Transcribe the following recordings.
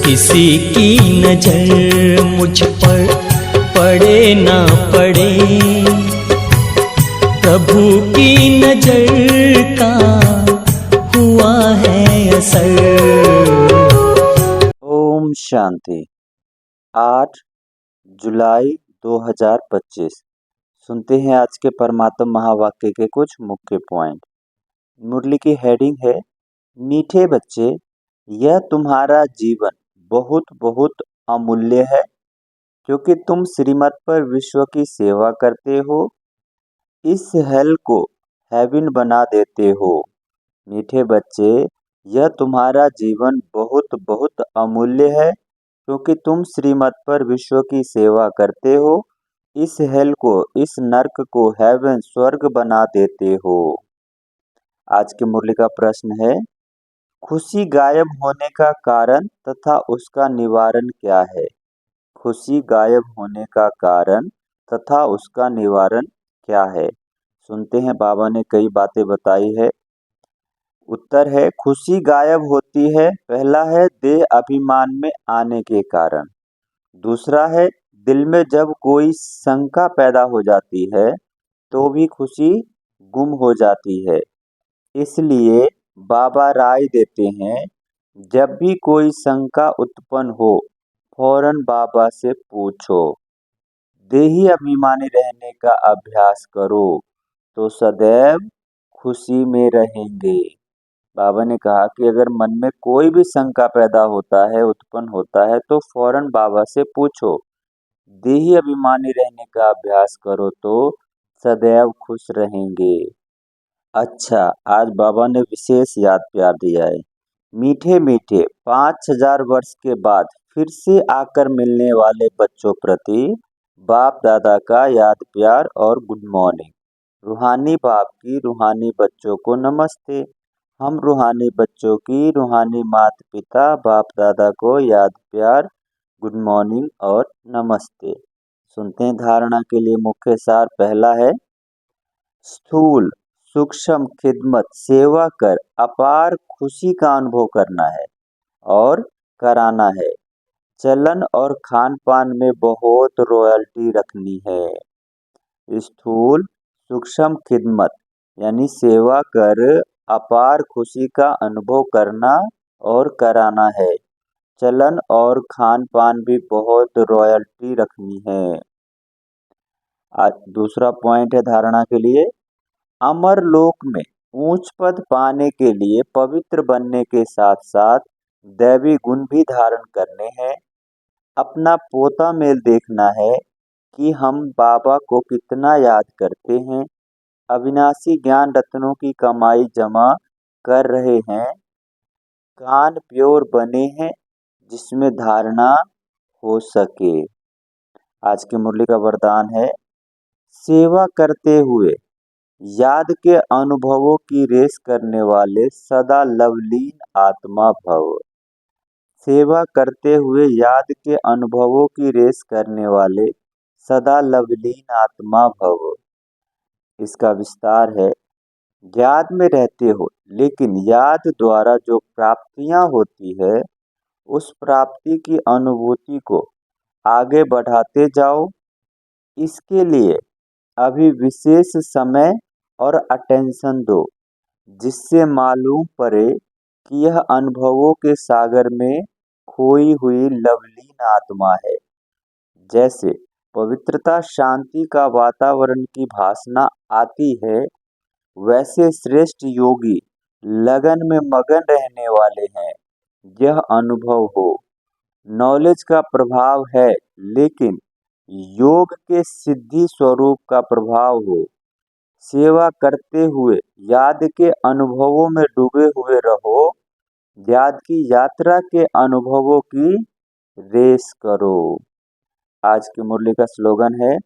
किसी की नजर मुझ पर पड़े ना पड़े, प्रभु की नजर का हुआ है असर। ओम शांति। 8 जुलाई 2025। सुनते हैं आज के परमात्मा महावाक्य के कुछ मुख्य पॉइंट। मुरली की हेडिंग है, मीठे बच्चे, यह तुम्हारा जीवन बहुत बहुत अमूल्य है, क्योंकि तुम श्रीमत पर विश्व की सेवा करते हो, इस हेल को हेवन बना देते हो। मीठे बच्चे, यह तुम्हारा जीवन बहुत बहुत अमूल्य है, क्योंकि तुम श्रीमत पर विश्व की सेवा करते हो, इस हेल को, इस नर्क को हेवन स्वर्ग बना देते हो। आज की मुरली का प्रश्न है, खुशी गायब होने का कारण तथा उसका निवारण क्या है? खुशी गायब होने का कारण तथा उसका निवारण क्या है? सुनते हैं, बाबा ने कई बातें बताई है। उत्तर है, खुशी गायब होती है, पहला है देह अभिमान में आने के कारण, दूसरा है दिल में जब कोई शंका पैदा हो जाती है तो भी खुशी गुम हो जाती है। इसलिए बाबा राय देते हैं, जब भी कोई शंका उत्पन्न हो फौरन बाबा से पूछो। देही अभिमानी रहने का अभ्यास करो तो सदैव खुशी में रहेंगे। बाबा ने कहा कि अगर मन में कोई भी शंका पैदा होता है, उत्पन्न होता है, तो फौरन बाबा से पूछो। देही अभिमानी रहने का अभ्यास करो तो सदैव खुश रहेंगे। अच्छा, आज बाबा ने विशेष याद प्यार दिया है। मीठे मीठे 5000 वर्ष के बाद फिर से आकर मिलने वाले बच्चों प्रति बाप दादा का याद प्यार और गुड मॉर्निंग। रूहानी बाप की रूहानी बच्चों को नमस्ते। हम रूहानी बच्चों की रूहानी माता पिता बाप दादा को याद प्यार, गुड मॉर्निंग और नमस्ते। सुनते हैं, धारणा के लिए मुख्य सार पहला है, स्थूल सूक्ष्म खिदमत सेवा कर अपार खुशी का अनुभव करना है और कराना है। चलन और खान पान में बहुत रॉयल्टी रखनी है। स्थूल सूक्ष्म खिदमत यानी सेवा कर अपार खुशी का अनुभव करना और कराना है। चलन और खान पान भी बहुत रॉयल्टी रखनी है। आज दूसरा पॉइंट है धारणा के लिए, अमर लोक में ऊंच पद पाने के लिए पवित्र बनने के साथ साथ दैवी गुण भी धारण करने हैं। अपना पोता मेल देखना है कि हम बाबा को कितना याद करते हैं। अविनाशी ज्ञान रत्नों की कमाई जमा कर रहे हैं। कान प्योर बने हैं जिसमें धारणा हो सके। आज की मुरली का वरदान है, सेवा करते हुए याद के अनुभवों की रेस करने वाले सदा लवलीन आत्मा भव। सेवा करते हुए याद के अनुभवों की रेस करने वाले सदा लवलीन आत्मा भव। इसका विस्तार है, याद में रहते हो लेकिन याद द्वारा जो प्राप्तियां होती है उस प्राप्ति की अनुभूति को आगे बढ़ाते जाओ। इसके लिए अभी विशेष समय और अटेंशन दो, जिससे मालूम पड़े कि यह अनुभवों के सागर में खोई हुई लवलीन आत्मा है। जैसे पवित्रता शांति का वातावरण की भासना आती है, वैसे श्रेष्ठ योगी लगन में मगन रहने वाले हैं। यह अनुभव हो, नॉलेज का प्रभाव है लेकिन योग के सिद्धि स्वरूप का प्रभाव हो। सेवा करते हुए याद के अनुभवों में डूबे हुए रहो। याद की यात्रा के अनुभवों की रेस करो। आज की मुरली का स्लोगन है,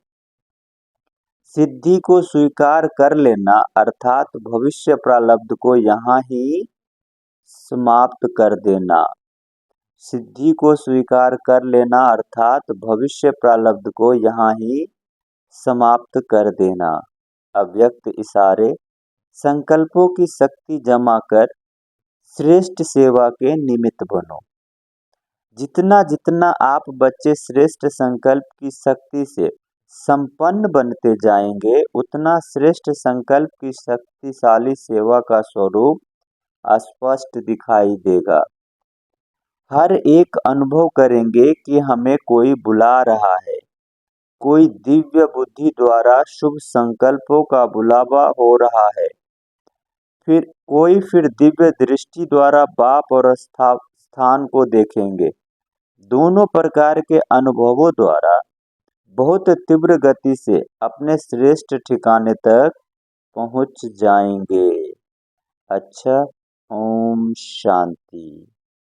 सिद्धि को स्वीकार कर लेना अर्थात भविष्य प्रारब्ध को यहाँ ही समाप्त कर देना। सिद्धि को स्वीकार कर लेना अर्थात भविष्य प्रारब्ध को यहाँ ही समाप्त कर देना। अव्यक्त इशारे, संकल्पों की शक्ति जमा कर श्रेष्ठ सेवा के निमित्त बनो। जितना जितना आप बच्चे श्रेष्ठ संकल्प की शक्ति से संपन्न बनते जाएंगे, उतना श्रेष्ठ संकल्प की शक्तिशाली सेवा का स्वरूप स्पष्ट दिखाई देगा। हर एक अनुभव करेंगे कि हमें कोई बुला रहा है, कोई दिव्य बुद्धि द्वारा शुभ संकल्पों का बुलावा हो रहा है, फिर दिव्य दृष्टि द्वारा बाप और स्थान को देखेंगे। दोनों प्रकार के अनुभवों द्वारा बहुत तीव्र गति से अपने श्रेष्ठ ठिकाने तक पहुंच जाएंगे। अच्छा, ओम शांति।